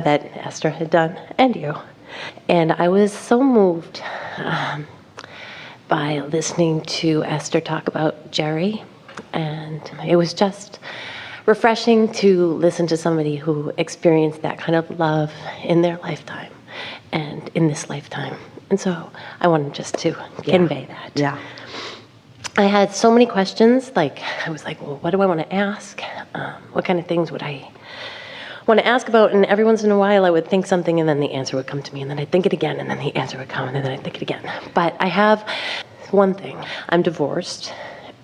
that Esther had done, and you. And I was so moved by listening to Esther talk about Jerry. And it was just refreshing to listen to somebody who experienced that kind of love in their lifetime and in this lifetime. And so I wanted just to convey that. Yeah. I had so many questions. I was like, well, what do I want to ask? What kind of things would I want to ask about? And every once in a while I would think something and then the answer would come to me, and then I'd think it again and then the answer would come and then I'd think it again. But I have one thing. I'm divorced,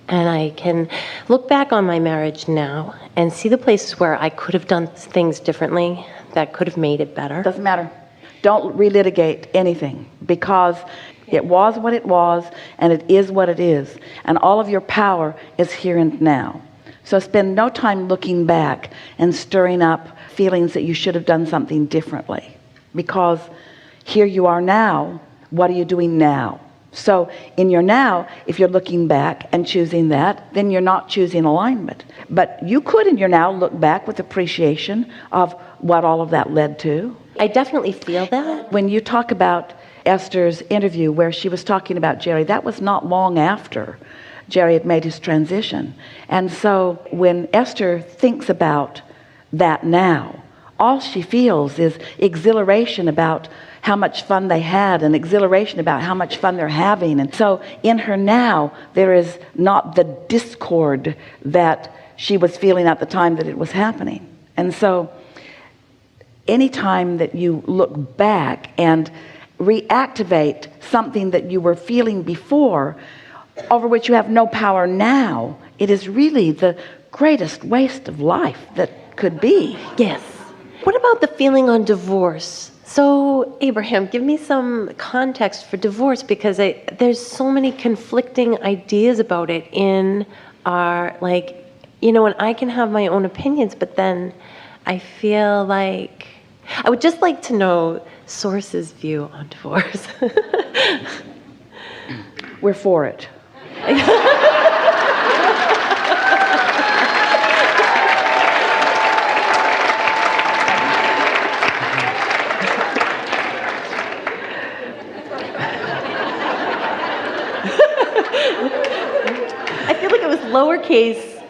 and I can look back on my marriage now and see the places where I could have done things differently that could have made it better. Doesn't matter. Don't relitigate anything, because it was what it was and it is what it is, and all of your power is here and now. So spend no time looking back and stirring up feelings that you should have done something differently, because here you are now. What are you doing now? So in your now, if you're looking back and choosing that, then you're not choosing alignment. But you could in your now look back with appreciation of what all of that led to. I definitely feel that. When you talk about Esther's interview where she was talking about Jerry, that was not long after Jerry had made his transition. And so when Esther thinks about that now, all she feels is exhilaration about how much fun they had, and exhilaration about how much fun they're having. And so in her now, there is not the discord that she was feeling at the time that it was happening. And so anytime that you look back and reactivate something that you were feeling before, over which you have no power now, it is really the greatest waste of life that could be. Yes. What about the feeling on divorce? So, Abraham, give me some context for divorce, because there's so many conflicting ideas about it in our, and I can have my own opinions, but then I feel like I would just like to know Source's view on divorce. We're for it. I feel like it was lowercase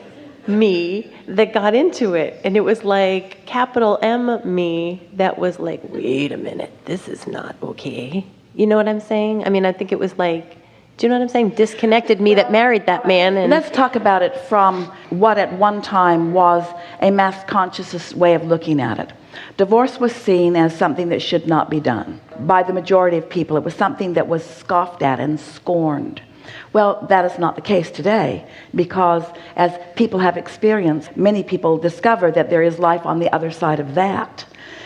me that got into it, and it was like capital M me that was like, wait a minute, this is not okay. You know what I'm saying? I mean, I think it was like, do you know what I'm saying? Disconnected me that married that man. And let's talk about it from what at one time was a mass consciousness way of looking at it. Divorce was seen as something that should not be done. By the majority of people, it was something that was scoffed at and scorned. Well, that is not the case today, because as people have experienced, many people discover that there is life on the other side of that.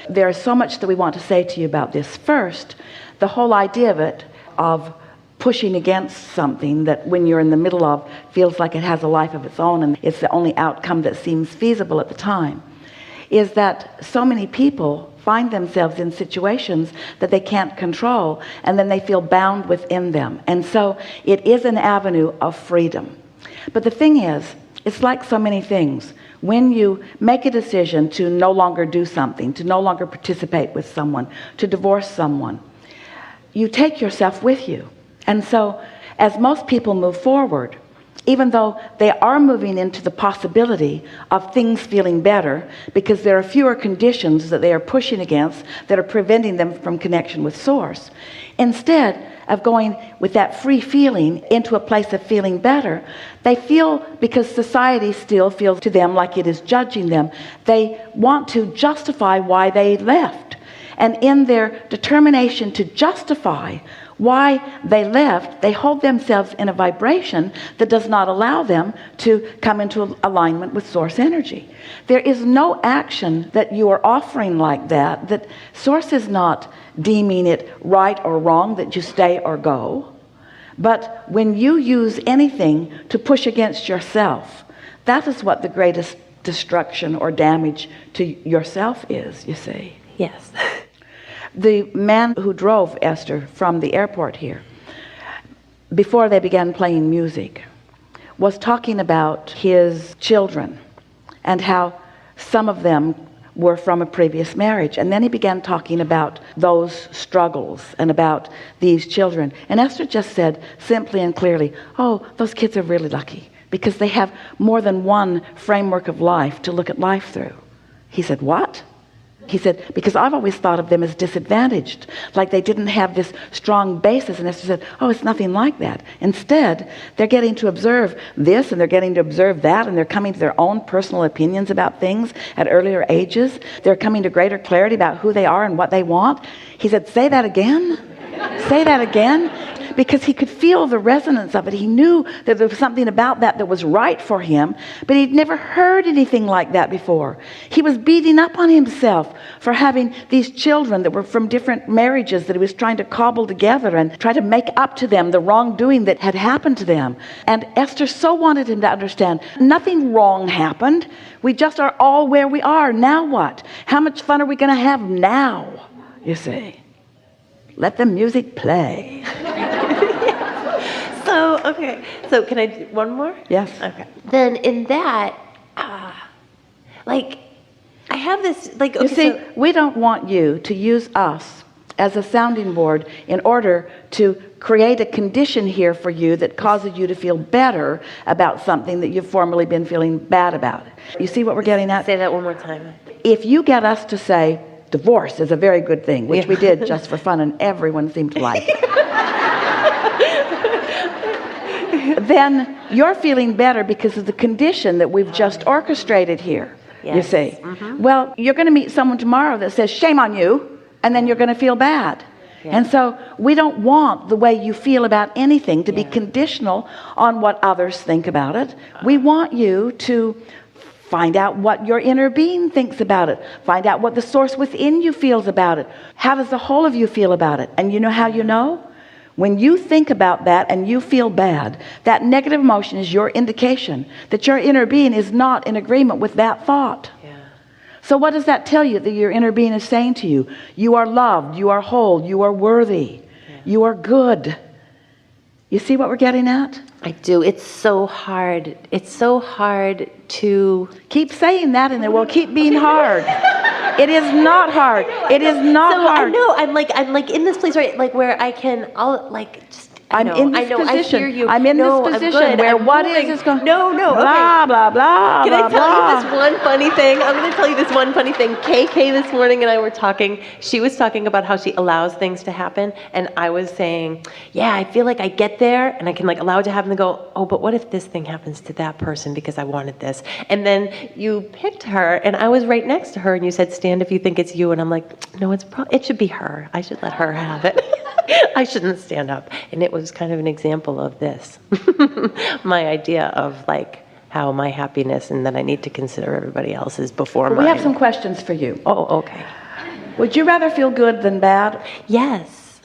There is so much that we want to say to you about this. First, the whole idea of it, of pushing against something that when you're in the middle of feels like it has a life of its own and it's the only outcome that seems feasible at the time, is that so many people find themselves in situations that they can't control, and then they feel bound within them. And so it is an avenue of freedom. But the thing is, it's like so many things. When you make a decision to no longer do something, to no longer participate with someone, to divorce someone, you take yourself with you. And so as most people move forward, even though they are moving into the possibility of things feeling better, because there are fewer conditions that they are pushing against that are preventing them from connection with Source, instead of going with that free feeling into a place of feeling better, they feel, because society still feels to them like it is judging them, they want to justify why they left. And in their determination to justify why they left, they hold themselves in a vibration that does not allow them to come into alignment with Source energy. There is no action that you are offering like that, that Source is not deeming it right or wrong that you stay or go. But when you use anything to push against yourself, that is what the greatest destruction or damage to yourself is, you see. Yes. The man who drove Esther from the airport here, before they began playing music, was talking about his children and how some of them were from a previous marriage. And then he began talking about those struggles and about these children. And Esther just said simply and clearly, oh, those kids are really lucky because they have more than one framework of life to look at life through. He said, what? He said, because I've always thought of them as disadvantaged, like they didn't have this strong basis. And Esther said, oh, it's nothing like that. Instead, they're getting to observe this and they're getting to observe that, and they're coming to their own personal opinions about things at earlier ages. They're coming to greater clarity about who they are and what they want. He said, say that again? Say that again? Because he could feel the resonance of it. He knew that there was something about that was right for him, but he'd never heard anything like that before. He was beating up on himself for having these children that were from different marriages that he was trying to cobble together and try to make up to them the wrongdoing that had happened to them. And Esther so wanted him to understand nothing wrong happened. We just are all where we are. Now what? How much fun are we going to have now? You see. Let the music play. So, okay. So can I do one more? Yes. Okay. Then in that, like, I have this, like, okay, you see, we don't want you to use us as a sounding board in order to create a condition here for you that causes you to feel better about something that you've formerly been feeling bad about. You see what we're getting at? Say that one more time. If you get us to say, divorce is a very good thing, which we did just for fun and everyone seemed to like it. Then you're feeling better because of the condition that we've just orchestrated here. Yes. You see. Mm-hmm. Well, you're going to meet someone tomorrow that says, shame on you, and then you're going to feel bad. Yeah. And so we don't want the way you feel about anything to be conditional on what others think about it. We want you to find out what your inner being thinks about it. Find out what the source within you feels about it. How does the whole of you feel about it? And you know how you know? When you think about that and you feel bad, that negative emotion is your indication that your inner being is not in agreement with that thought. Yeah. So what does that tell you that your inner being is saying to you? You are loved, you are whole, you are worthy, you are good. You see what we're getting at? I do. It's so hard. It's so hard to keep saying that, and it will keep being hard. It is not hard. It is not hard. I know. I'm like in this place where I can. I'll like just. I'm in this position. I hear you. I'm in this position where what is going. No. Blah blah blah. Can I tell you this one funny thing? I'm going to tell you this one funny thing. KK this morning and I were talking. She was talking about how she allows things to happen, and I was saying, yeah, I feel like I get there and I can like allow it to happen and go, oh, but what if this thing happens to that person because I wanted this? And then you picked her, and I was right next to her, and you said, stand if you think it's you, and I'm like, no, it should be her. I should let her have it. I shouldn't stand up. And it was kind of an example of this. My idea of like how my happiness and that I need to consider everybody else's before mine. We have some questions for you. Oh, okay. Would you rather feel good than bad? Yes.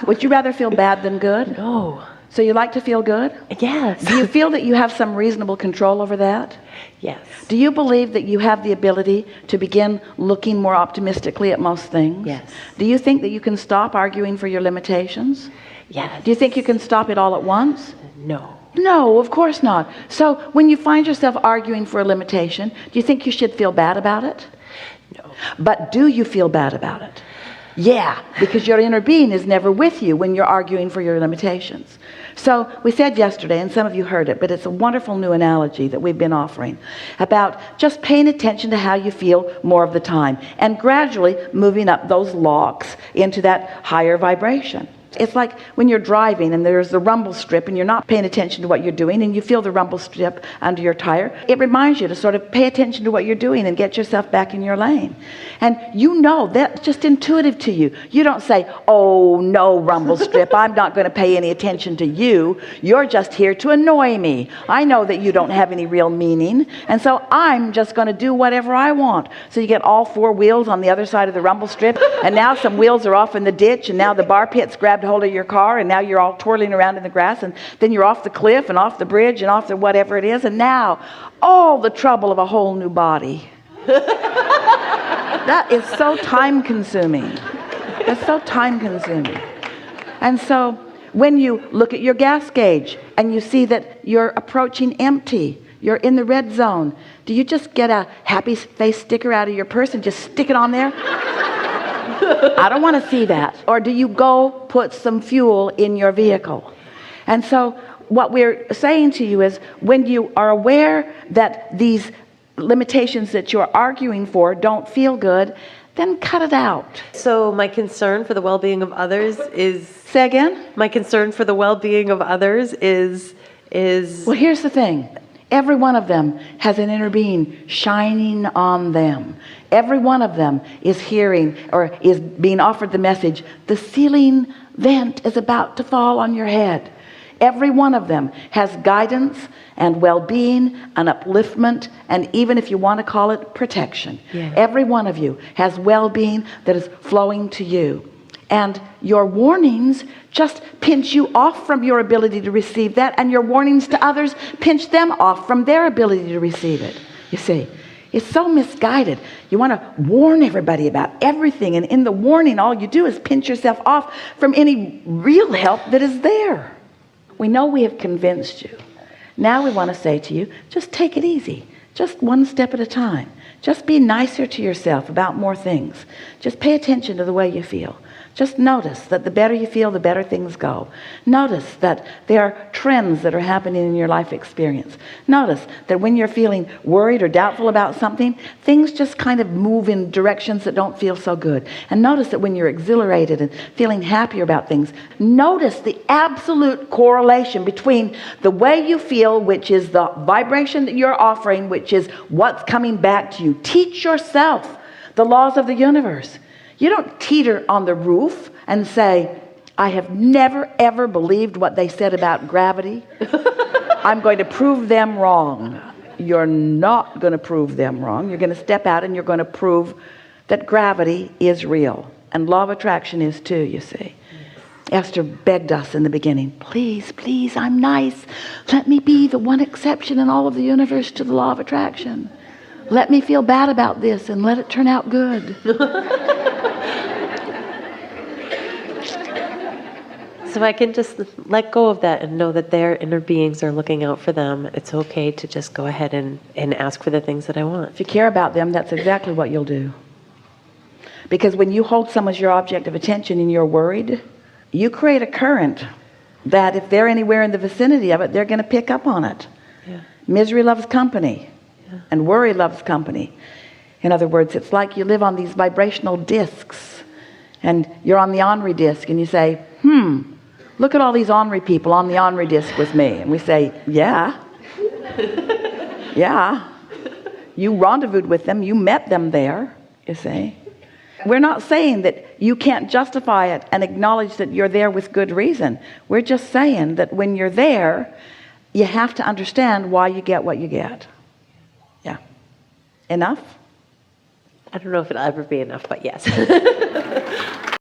Would you rather feel bad than good? No. So you like to feel good? Yes. Do you feel that you have some reasonable control over that? Yes. Do you believe that you have the ability to begin looking more optimistically at most things? Yes. Do you think that you can stop arguing for your limitations? Yes. Do you think you can stop it all at once? No. No, of course not. So when you find yourself arguing for a limitation, do you think you should feel bad about it? No. But do you feel bad about it? Yeah, because your inner being is never with you when you're arguing for your limitations. So we said yesterday, and some of you heard it, but it's a wonderful new analogy that we've been offering about just paying attention to how you feel more of the time and gradually moving up those logs into that higher vibration. It's like when you're driving and there's the rumble strip and you're not paying attention to what you're doing and you feel the rumble strip under your tire. It reminds you to sort of pay attention to what you're doing and get yourself back in your lane. And you know that's just intuitive to you. You don't say, oh no, rumble strip, I'm not going to pay any attention to you. You're just here to annoy me. I know that you don't have any real meaning, and so I'm just going to do whatever I want. So you get all four wheels on the other side of the rumble strip, and now some wheels are off in the ditch, and now the bar pit's grabbed hold of your car, and now you're all twirling around in the grass, and then you're off the cliff and off the bridge and off the whatever it is, and now all the trouble of a whole new body. That is so time consuming. It's so time consuming. And so when you look at your gas gauge and you see that you're approaching empty, You're in the red zone. Do you just get a happy face sticker out of your purse and just stick it on there? I don't want to see that. Or do you go put some fuel in your vehicle? And so what we're saying to you is, when you are aware that these limitations that you're arguing for don't feel good, then cut it out. So my concern for the well-being of others is... Say again? My concern for the well-being of others is... Well, here's the thing. Every one of them has an inner being shining on them. Every one of them is hearing or is being offered the message, the ceiling vent is about to fall on your head. Every one of them has guidance and well-being and upliftment, and even if you want to call it protection. Yeah. Every one of you has well-being that is flowing to you. And your warnings just pinch you off from your ability to receive that, and your warnings to others pinch them off from their ability to receive it. You see, it's so misguided. You want to warn everybody about everything, and in the warning, all you do is pinch yourself off from any real help that is there. We know we have convinced you. Now we want to say to you, just take it easy. Just one step at a time. Just be nicer to yourself about more things. Just pay attention to the way you feel. Just notice that the better you feel, the better things go. Notice that there are trends that are happening in your life experience. Notice that when you're feeling worried or doubtful about something, things just kind of move in directions that don't feel so good. And notice that when you're exhilarated and feeling happier about things, notice the absolute correlation between the way you feel, which is the vibration that you're offering, which is what's coming back to you. Teach yourself the laws of the universe. You don't teeter on the roof and say, I have never ever believed what they said about gravity. I'm going to prove them wrong. You're not going to prove them wrong. You're going to step out and you're going to prove that gravity is real. And law of attraction is too, you see. Esther begged us in the beginning, please, please, I'm nice. Let me be the one exception in all of the universe to the law of attraction. Let me feel bad about this and let it turn out good. So I can just let go of that and know that their inner beings are looking out for them. It's okay to just go ahead and ask for the things that I want. If you care about them, that's exactly what you'll do. Because when you hold someone as your object of attention and you're worried, you create a current that if they're anywhere in the vicinity of it, they're going to pick up on it. Yeah. Misery loves company, and worry loves company. In other words, it's like you live on these vibrational discs, and you're on the ornery disc, and you say, look at all these ornery people on the ornery disc with me. And we say, yeah. Yeah. You rendezvoused with them. You met them there, you see. We're not saying that you can't justify it and acknowledge that you're there with good reason. We're just saying that when you're there, you have to understand why you get what you get. Yeah. Enough? I don't know if it'll ever be enough, but yes.